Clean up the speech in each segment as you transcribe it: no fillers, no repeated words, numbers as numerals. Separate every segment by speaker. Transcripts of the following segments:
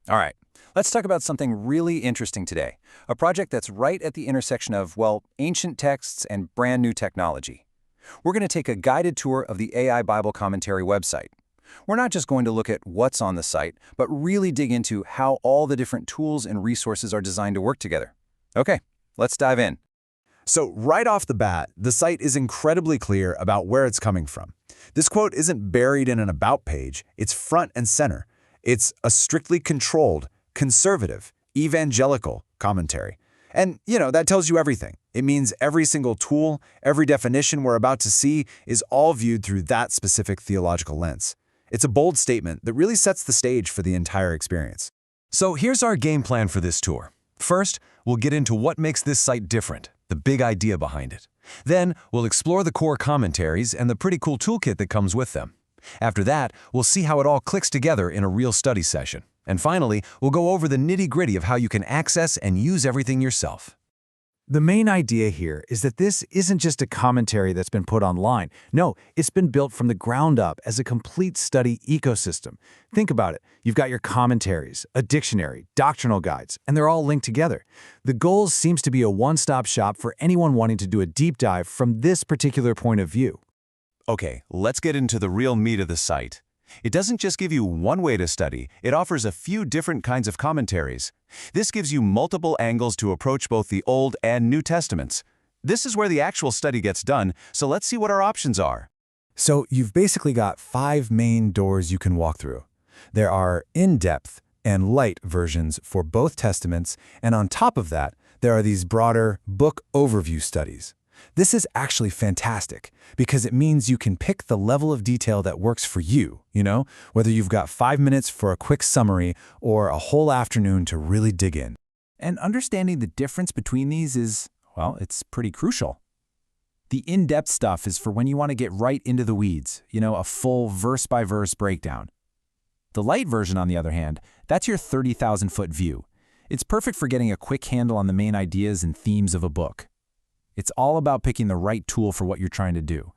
Speaker 1: All right, let's talk about something really interesting today. A project that's right at the intersection of, well, ancient texts and brand new technology. We're going to take a guided tour of the AI Bible Commentary website. We're not just going to look at what's on the site, but really dig into how all the different tools and resources are designed to work together. Okay, let's dive in.
Speaker 2: So right off the bat, the site is incredibly clear about where it's coming from. This quote isn't buried in an about page, it's front and center. It's a strictly controlled, conservative, evangelical commentary. And, that tells you everything. It means every single tool, every definition we're about to see is all viewed through that specific theological lens. It's a bold statement that really sets the stage for the entire experience.
Speaker 3: So here's our game plan for this tour. First, we'll get into what makes this site different, the big idea behind it. Then, we'll explore the core commentaries and the pretty cool toolkit that comes with them. After that, we'll see how it all clicks together in a real study session. And finally, we'll go over the nitty-gritty of how you can access and use everything yourself.
Speaker 4: The main idea here is that this isn't just a commentary that's been put online. No, it's been built from the ground up as a complete study ecosystem. Think about it. You've got your commentaries, a dictionary, doctrinal guides, and they're all linked together. The goal seems to be a one-stop shop for anyone wanting to do a deep dive from this particular point of view.
Speaker 3: Okay, let's get into the real meat of the site. It doesn't just give you one way to study, it offers a few different kinds of commentaries. This gives you multiple angles to approach both the Old and New Testaments. This is where the actual study gets done, so let's see what our options are.
Speaker 4: So you've basically got 5 main doors you can walk through. There are in-depth and light versions for both testaments, and on top of that, there are these broader book overview studies. This is actually fantastic because it means you can pick the level of detail that works for you, whether you've got 5 minutes for a quick summary or a whole afternoon to really dig in.
Speaker 1: And understanding the difference between these is, well, it's pretty crucial. The in-depth stuff is for when you want to get right into the weeds, a full verse-by-verse breakdown. The light version, on the other hand, that's your 30,000-foot view. It's perfect for getting a quick handle on the main ideas and themes of a book. It's all about picking the right tool for what you're trying to do.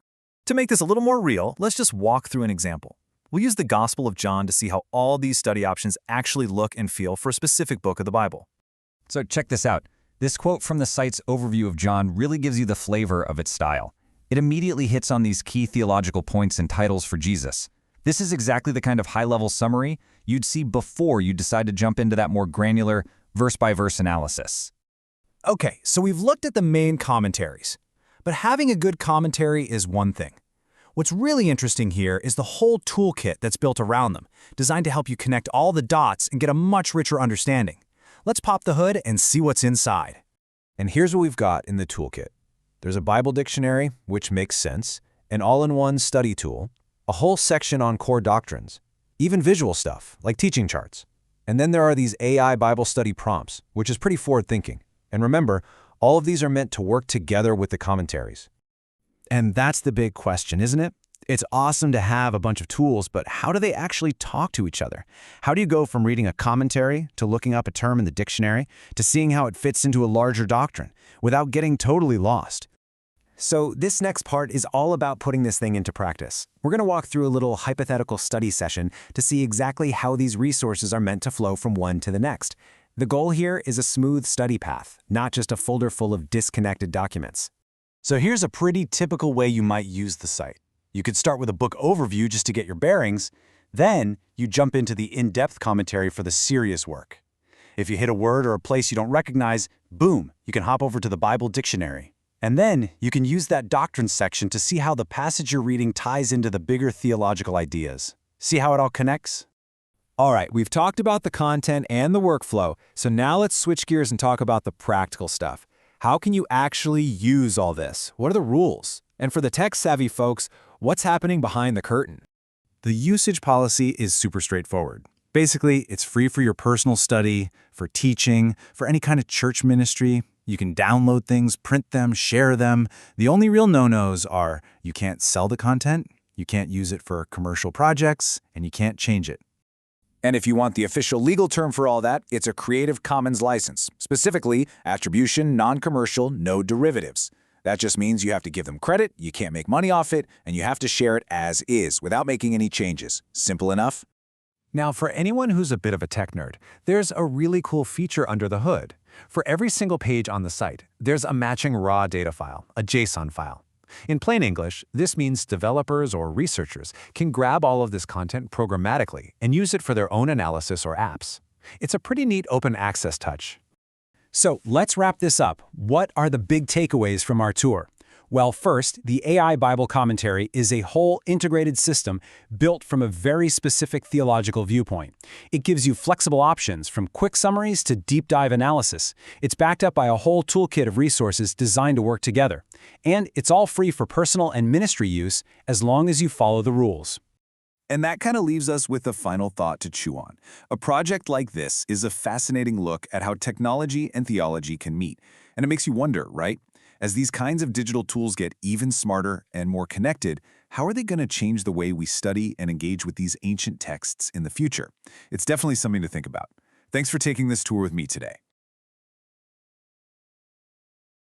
Speaker 5: To make this a little more real, let's just walk through an example. We'll use the Gospel of John to see how all these study options actually look and feel for a specific book of the Bible.
Speaker 1: So check this out. This quote from the site's overview of John really gives you the flavor of its style. It immediately hits on these key theological points and titles for Jesus. This is exactly the kind of high-level summary you'd see before you decide to jump into that more granular, verse-by-verse analysis.
Speaker 4: Okay, so we've looked at the main commentaries. But having a good commentary is one thing. What's really interesting here is the whole toolkit that's built around them, designed to help you connect all the dots and get a much richer understanding. Let's pop the hood and see what's inside.
Speaker 2: And here's what we've got in the toolkit. There's a Bible dictionary, which makes sense, an all-in-one study tool, a whole section on core doctrines, even visual stuff, like teaching charts. And then there are these AI Bible study prompts, which is pretty forward-thinking. And remember, all of these are meant to work together with the commentaries. And that's the big question, isn't it? It's awesome to have a bunch of tools, but how do they actually talk to each other? How do you go from reading a commentary to looking up a term in the dictionary to seeing how it fits into a larger doctrine without getting totally lost?
Speaker 6: So this next part is all about putting this thing into practice. We're going to walk through a little hypothetical study session to see exactly how these resources are meant to flow from one to the next. The goal here is a smooth study path, not just a folder full of disconnected documents.
Speaker 4: So here's a pretty typical way you might use the site. You could start with a book overview just to get your bearings. Then you jump into the in-depth commentary for the serious work. If you hit a word or a place you don't recognize, boom, you can hop over to the Bible dictionary. And then you can use that doctrine section to see how the passage you're reading ties into the bigger theological ideas. See how it all connects?
Speaker 1: All right, we've talked about the content and the workflow, so now let's switch gears and talk about the practical stuff. How can you actually use all this? What are the rules? And for the tech-savvy folks, what's happening behind the curtain?
Speaker 4: The usage policy is super straightforward. Basically, it's free for your personal study, for teaching, for any kind of church ministry. You can download things, print them, share them. The only real no-nos are you can't sell the content, you can't use it for commercial projects, and you can't change it.
Speaker 1: And if you want the official legal term for all that, it's a Creative Commons license, specifically attribution, non-commercial, no derivatives. That just means you have to give them credit, you can't make money off it, and you have to share it as is without making any changes. Simple enough?
Speaker 6: Now, for anyone who's a bit of a tech nerd, there's a really cool feature under the hood. For every single page on the site, there's a matching raw data file, a JSON file. In plain English, this means developers or researchers can grab all of this content programmatically and use it for their own analysis or apps. It's a pretty neat open access touch.
Speaker 1: So let's wrap this up. What are the big takeaways from our tour? Well, first, the AI Bible commentary is a whole integrated system built from a very specific theological viewpoint. It gives you flexible options from quick summaries to deep dive analysis. It's backed up by a whole toolkit of resources designed to work together. And it's all free for personal and ministry use as long as you follow the rules.
Speaker 7: And that kind of leaves us with a final thought to chew on. A project like this is a fascinating look at how technology and theology can meet. And it makes you wonder, right? As these kinds of digital tools get even smarter and more connected, how are they going to change the way we study and engage with these ancient texts in the future? It's definitely something to think about. Thanks for taking this tour with me today.